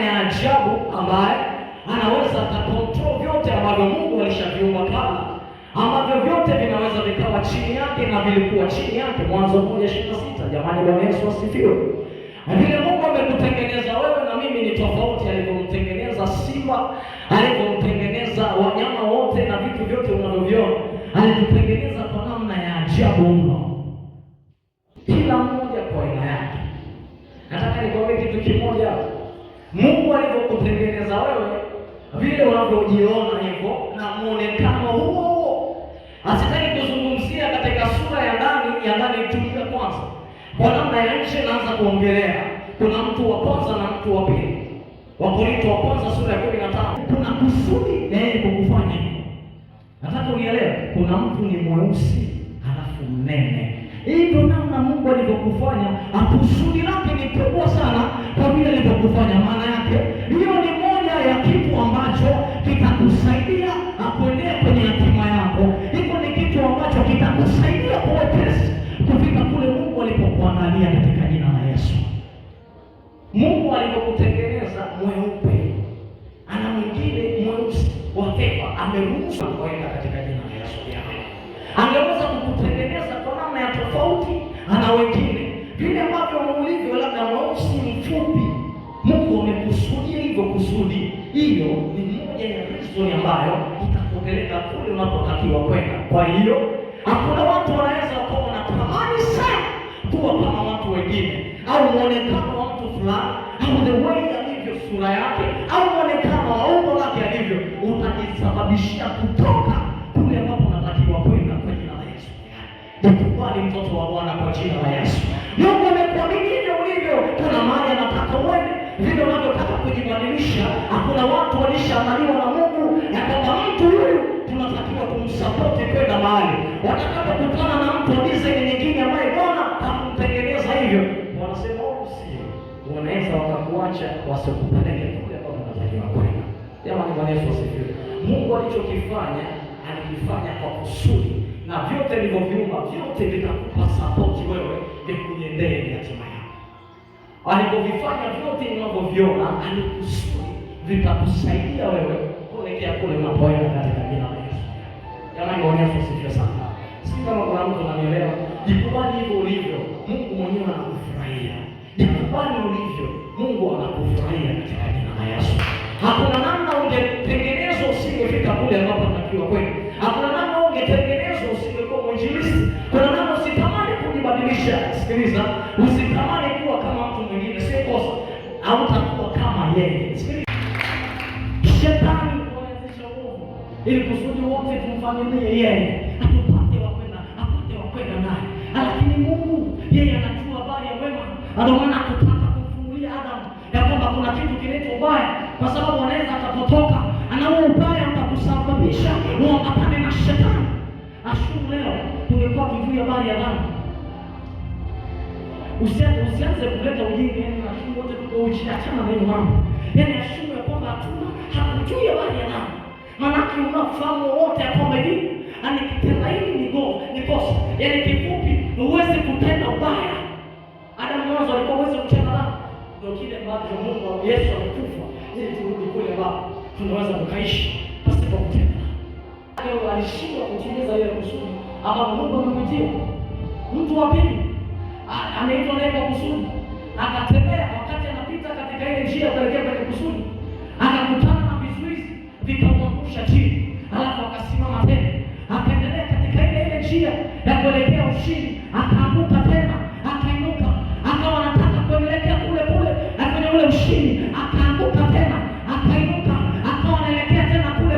ya ajabu ambaye anaweza kucontrol vyote ambavyo Mungu alishaviumba kabla, ambavyo vyote vinaweza vikawa chini yake na vilikuwa chini yake. Mwanzo 1:26. Jamani, Bwana Yesu asifiwe. Na vile Mungu amekutengeneza wewe na mimi ni tofauti. Alivyomtengeneza simba, alivyomtengeneza wanyama wote na vitu vyote unavyoviona, alitutengeneza kwa namna ya ajabu mno, kila mmoja kwa aina yake. Nataka nikwambie kitu kimoja. Mungu alivyokutengeneza wewe, vile unavyojiona hivyo na muonekano huo, asitaki kuzungumzia katika sura ya ndani tulia kwanza. Kwa namna ya nje naanza kuongelea. Kuna mtu wa kwanza na mtu wa pili. Wakorintho wa kwanza sura ya 15. Kuna kusudi na yeye kukufanya hivyo. Nataka unielewe, kuna mtu ni mweusi halafu mnene. Hivyo namna Mungu alivyokufanya, kusudi lake ni kubwa sana kwa vile alivyokufanya. Maana yake hiyo ni moja ya kitu ambacho kitakusaidia kuendea kwenye hatima yako. Hivyo ni kitu ambacho kitakusaidia kwa wepesi kufika kule Mungu alipokuandalia katika jina la Yesu. Mungu alipokutengeneza mweupe, ana mwingine mweusi wa fedha, ameruhusu kwenda katika jina la Yesu. Angeweza kukutengeneza kwa namna ya tofauti na wengine, vile ambavyo ulivyo, labda mweusi mfupi. Mungu amekusudia hivyo. Kusudi hiyo ni moja ya reason ambayo itakupeleka kule unapotakiwa kwenda. Kwa hiyo hakuna watu wanaweza kuwa wanatamani sana kuwa kama watu wengine, au muonekano wa mtu fulani, au the way alivyo sura yake, au muonekano wa umbo lake alivyo, utajisababishia kutoka kule ambapo unatakiwa kwenda kwa jina la Yesu. Jikubali mtoto wa Bwana kwa jina la Yesu. Mungu amekuamini hivyo ulivyo. Kuna mahali anataka uende, vile unavyotaka kujibadilisha. Hakuna watu walishaandaliwa na Mungu ya kwamba mtu huyu tunatakiwa kumsapoti kwenda mahali. Watakapokutana na mtu wa design nyingine ambaye Bwana hakumtengeneza hivyo, wanasema sio, wanaweza wakakuacha wasikupeleke kule ambapo unatakiwa kwenda. Jamani, Bwana Yesu asifiwe. Mungu alichokifanya alikifanya kwa kusudi, na vyote vilivyoviumba vyote vitakupa support wewe kuendea hatima yako. Alipovifanya vyote unavyoviona, alikusudi vitakusaidia wewe kuelekea kule unapoenda katika jina la Yesu. Jamani, Bwana Yesu asifiwe sana. Si kama kuna mtu ananielewa. Jikubali hivyo ulivyo, Mungu mwenyewe anakufurahia. Jikubali ulivyo, Mungu anakufurahia katika jina la Yesu. Hakuna namna ungetengenezwa usingefika kule ambapo unatakiwa kwenda. Hakuna namna ungetengenezwa usingekuwa mwinjilisti. Kuna namna usitamani kujibadilisha. Sikiliza, usitamani kuwa kama mtu mwingine, sio kosa. Hautakuwa kama yeye. Sikiliza. Shetani anaanzisha uovu ili kusudi wote tumfanyie yeye, apate wa kwenda naye. Lakini Mungu yeye anajua habari ya wema. Ndio maana akutaka kumfungulia Adamu ya kwamba kuna kitu kinaitwa ubaya, kwa sababu anaweza akapotoka, anao ubaya utakusababisha uambatane na shetani. Ashumu leo tungekuwa tujui habari ya dhambi. Usianze kuleta ujinga, yani ashumu wote tuko uchiachana na hiyo mambo. Yani ashumu ya kwamba hakujui habari ya dhambi. Maanake unafahamu wote ya kwamba hivi anikitenda hili ni kosa. Yani kifupi, uweze kutenda ubaya. Adamu mwanzo alikuwa uweze kutenda dhambi. Ndio kile ambacho Mungu Yesu alikufa ili turudi kule ambapo tunaweza tukaishi pasipo kutenda. Leo alishindwa kutimiza ile kusudi ambapo Mungu amemwitia. Mtu wa pili anaitwa naye kwa kusudi, akatembea wakati anapita katika ile njia kuelekea kwenye kusudi, akakutana na vizuizi vikamwangusha chini, alafu akasimama tena, akaendelea katika ile njia ya kuelekea ushindi, akaanguka tena, akainuka, akawa anataka kuelekea kule kwenye ule ushindi, akaanguka tena, akainuka, akawa anaelekea tena kule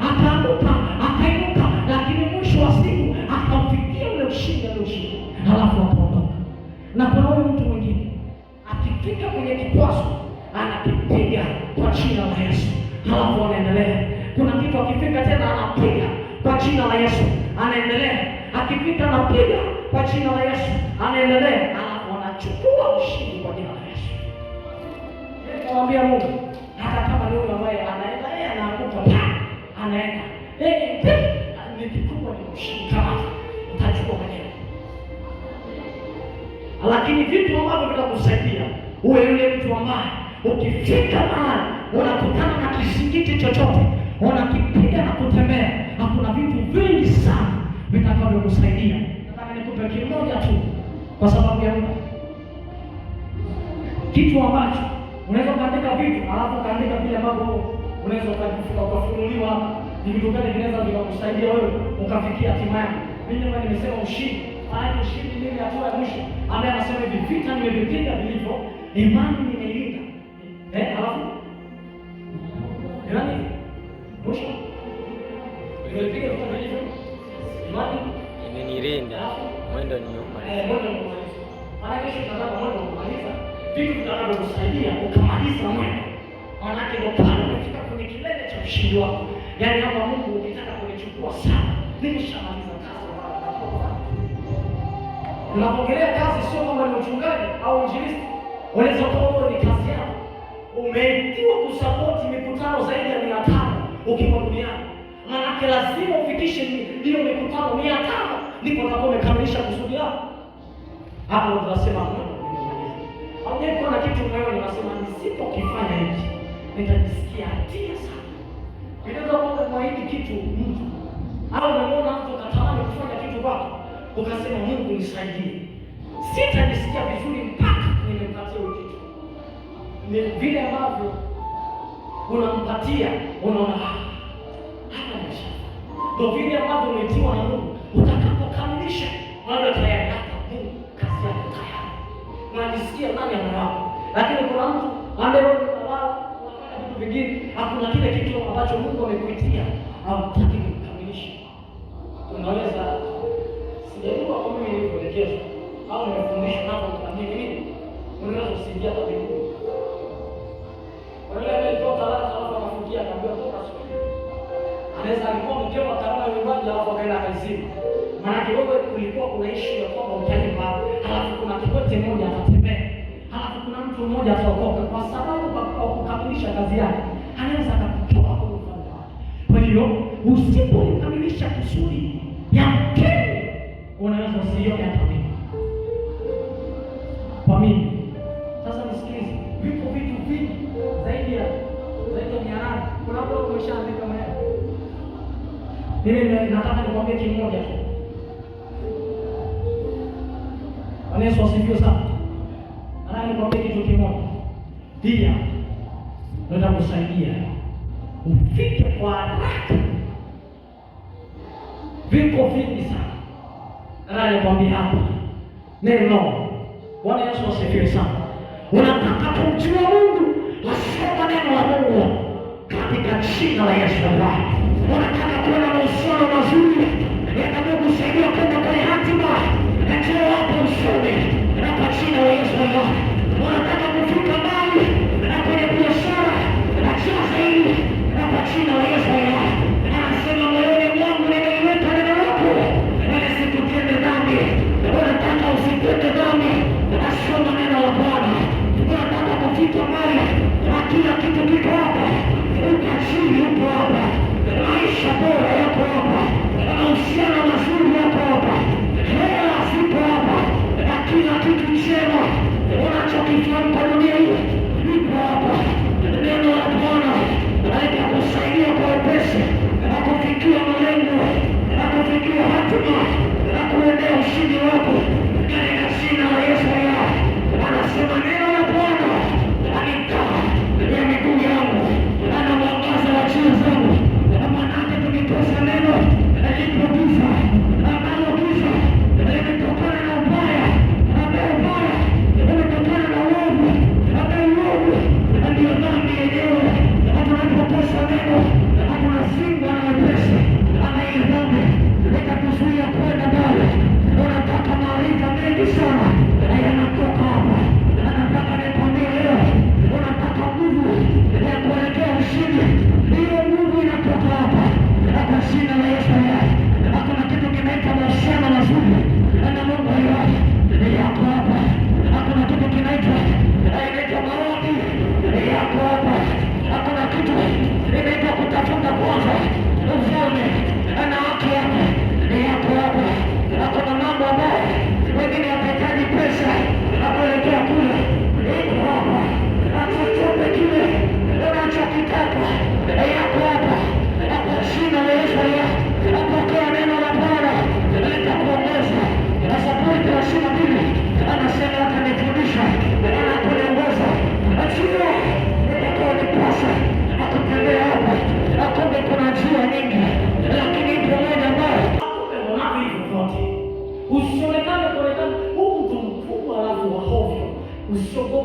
akaanguka, akainuka, lakini mwisho wa siku akafikia ule ushindi alioshinda, halafu akaondoka. Na kuna huyu mtu mwingine akifika kwenye kikwazo anakipiga kwa jina la Yesu, halafu anaendelea. Kuna kitu akifika tena anapiga kwa jina la Yesu, anaendelea. Akifika anapiga kwa jina la Yesu, anaendelea, halafu anachukua ushindi kwa jina la Yesu. Nikamwambia Mungu, hata kama ni yule ambaye anaenda yeye anaanguka anaenda ni kikubwa, ni ushindi kama utajua mwenyewe. Lakini vitu ambavyo vitakusaidia uwe yule mtu ambaye Ukifika mahali unakutana na kizingiti chochote, unakipiga na kutembea, hakuna vitu vingi sana vitakavyokusaidia. Nataka nikupe kimoja tu kwa sababu ya muda. Kitu ambacho unaweza kuandika vitu, alafu kaandika vile ambavyo unaweza ukafunuliwa ni vitu gani vinaweza vikakusaidia wewe ukafikia hatima yako. Mimi ndio nimesema ushindi. Maana ushindi ni hatua ya mwisho. Ambaye anasema hivi, vita nimevipiga vilivyo, imani nimeilinda. Alafu nani? Mwisho. Nimepiga vita vilivyo, imani imenilinda. Mwendo ni nyuma. Mwendo ni nyuma. Maana kesho tunataka mwendo kumaliza. Vitu vitakavyokusaidia ukamaliza mwendo. Maana yake ndio pale unafika kwenye kilele cha ushindi wako. Yaani hapa Mungu ukitaka kunichukua sana, nimeshamaliza kazi. Unapoongelea kazi sio kama ni uchungaji au injilisti. Unaweza kuwa ni kazi yako. Umeitiwa kusapoti mikutano zaidi ya 500 ukiwa duniani. Maana lazima ufikishe hiyo mikutano 500 ndipo utakuwa umekamilisha kusudi lako. Hapo tunasema Mungu nimemaliza. Haujai na kitu moyoni unasema nisipokifanya hivi nitajisikia hatia sana. Unaweza kuwa mwahidi kitu mtu au umeona mtu katamani kufanya kitu kwako, ukasema Mungu nisaidie, sitajisikia vizuri mpaka nimempatia hiyo kitu. Ni vile ambavyo unampatia unaona hapa nisha. Ndio vile ambavyo umetiwa na Mungu, utakapokamilisha mambo tayari hapa Mungu kazi yako tayari. Unajisikia ndani ya moyo wako. Lakini kuna mtu ambaye unafanya vitu vingine, hakuna kile kitu ambacho Mungu amekuitia hawataki kukamilisha. Unaweza sijajua kwa mimi nilivyoelekezwa au nimefundishwa hapo kuamini nini? Unaweza usiingia hata mbinguni. Wale waliotoka talaka alafu akafungia akaambiwa toka sio. Anaweza alikuwa mkeo akaona nyumbani alafu akaenda kazini. Maana wewe kulikuwa kuna issue ya kwamba utalipa, alafu kuna kipote mmoja atatembea. Alafu kuna mtu mmoja ataokoka kwa sababu kwa kukamilisha kazi yake. Anaweza akakutoa kwa ufalme wake. Kwa hiyo usipokamilisha kusudi ya mkeni unaweza usione hata mimi. Kwa mimi. Sasa nisikilize, vipo vitu vingi zaidi ya 100. Kuna watu wameshaandika maneno. Mimi nataka nikwambie kimoja tu. Yesu asifiwe sana. Nataka nikwambie kitu kimoja. Pia nataka kusaidia ufike kwa haraka. Viko vingi sana. Nataka nikwambie hapa. Neno. Bwana Yesu asifiwe sana. Unataka kumjua Mungu, wasoma neno la Mungu katika jina la Yesu. Unataka kuwa na mahusiano mazuri yatakayokusaidia kwenda kwenye hatima, njoo hapo usome na kwa jina la Yesu. Unataka kufika mbali na kwenye biashara na njoo zaidi na kwa jina la Yesu. Anasema moyoni mwangu nimeiweka neno lako ili sikutende dhambi. Unataka usitende dhambi, nasoma neno la Bwana. Unataka kufika mbali na kila kitu kiko hapa, ukachini upo hapa, maisha bora yako hapa, mahusiano mazuri yako hapa, hela zipo hapa, na kila kitu chema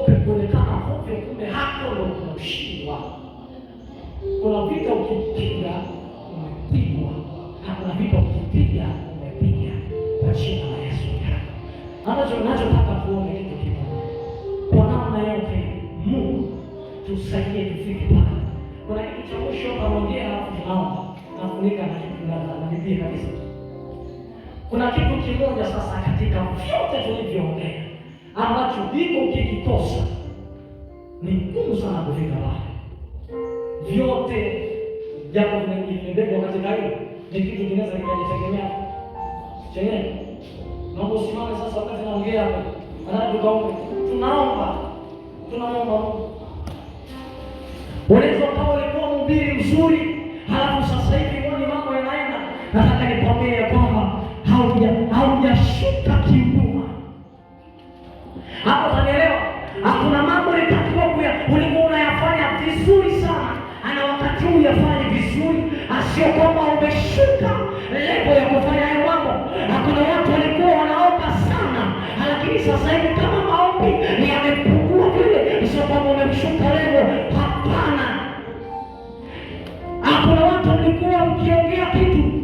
usiogope kuonekana hovyo, kumbe hapo ndio kuna ushindi wako. Kuna vita ukipiga umepigwa, na kuna vita ukipiga umepiga kwa jina la Yesu. Nachotaka tuone kitu kimoja, kwa namna yote Mungu tusaidie tufike pale. Kuna kitu cha mwisho anaongea, alafu tunaomba nafunika na Biblia kabisa. Kuna kitu kimoja sasa katika vyote tulivyoongea ambacho biko ukikikosa ni ngumu sana kufika pale. Vyote japo vimebebwa katika hilo, ni kitu kinaweza kujitegemea chenyewe. Naomba usimame sasa wakati naongea hapa. Alafu tukaombe. Tunaomba Mungu. Unaweza kama ulikuwa mhubiri mzuri, halafu sasa hivi uone mambo yanaenda. Nataka nikwambie kwamba haujashuka kihuduma. Hapo utanielewa. Hakuna mambo ulikuwa unayafanya vizuri sana, ana wakati huu yafanye vizuri, asio kwamba umeshuka level ya kufanya hayo mambo. Hakuna watu walikuwa wanaomba sana, lakini sasa hivi kama maombi yamepungua vile, sio kwamba umeshuka level. Hapana. Hakuna watu walikuwa mkiongea kitu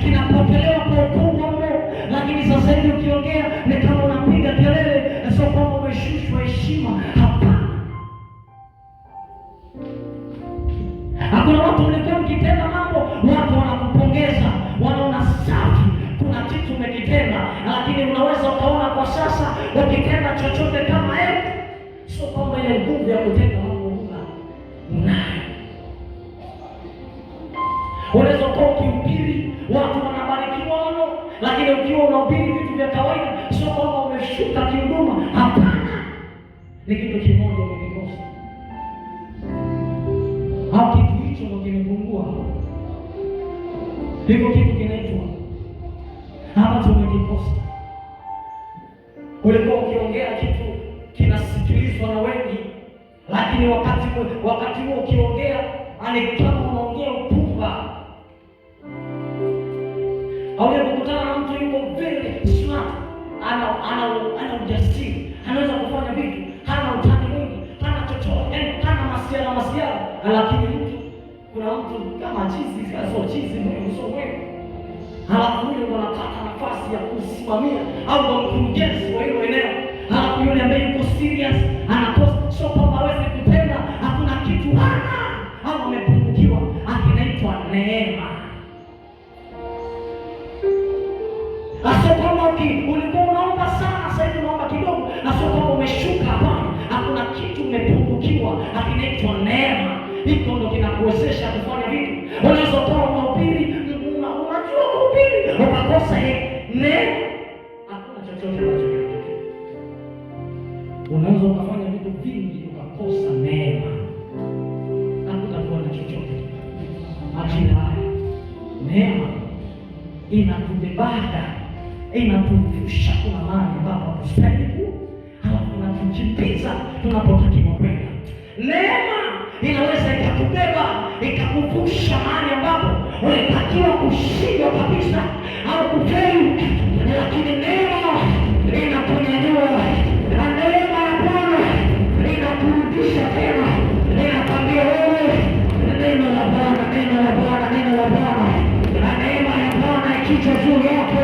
kinapokelewa kwa ukubwa mno, lakini sasa hivi ukiongea ni kama unapiga kelele, sio kwamba umeshushwa heshima. Hapana. Hakuna watu walikuwa mkitenda mambo, watu wanakupongeza, wanaona safi, kuna kitu umekitenda, lakini unaweza ukaona kwa sasa ukitenda chochote kama sio kwamba ile nguvu ya kutenda mambo unayo. Unaweza kuwa ukihubiri watu wanabarikiwa mno, lakini ukiwa unahubiri vitu vya kawaida, sio kwamba umeshuka kihuduma. Hapana. Ni kitu kimoja umekikosa, au kitu hicho ndio kimepungua. Hivyo kitu kinaitwa ambacho umekikosa. Ulikuwa ukiongea kitu kinasikilizwa na wengi, lakini wakati huo ukiongea kama unaongea upumba. Au kukutana na mtu yuko very smart, ana ujasiri, anaweza kufanya vitu, hana utani mwingi, hana chochote, hana masiara, lakini kuna mtu kama chizi, sio chizi sio wewe. Halafu yule anapata nafasi ya kusimamia au kwa mkurugenzi wa hilo eneo. Halafu yule ambaye yuko serious anakosa, sio kwamba hawezi kupenda, hakuna kitu hana au amepungukiwa, akinaitwa neema. Sio kwamba ulikuwa unaomba sana, sasa hivi unaomba kidogo, na sio kwamba umeshuka. Hapana, hakuna kitu umepungukiwa, akinaitwa neema. Hiko ndo kinakuwezesha kufanya vitu. Unaweza kuwa unahubiri, unajua kuhubiri, ukakosa neema, hakuna chochote kinachotokea. Unaweza ukafanya vitu vingi ukakosa neema, hakutakuwa na chochote. Majina haya, neema inatubebada, inatuvusha kuna mahali ambapo hatustahili, halafu inatukimbiza tunapotakiwa kwenda. Neema inaweza ikakubeba ikakuvusha mahali ambapo unatakiwa kushindwa kabisa au kufeli, lakini neema inakunyanyua, na neema ya Bwana inakurudisha tena. Ninakwambia wewe, neno la Bwana, na neema ya Bwana ikija juu yako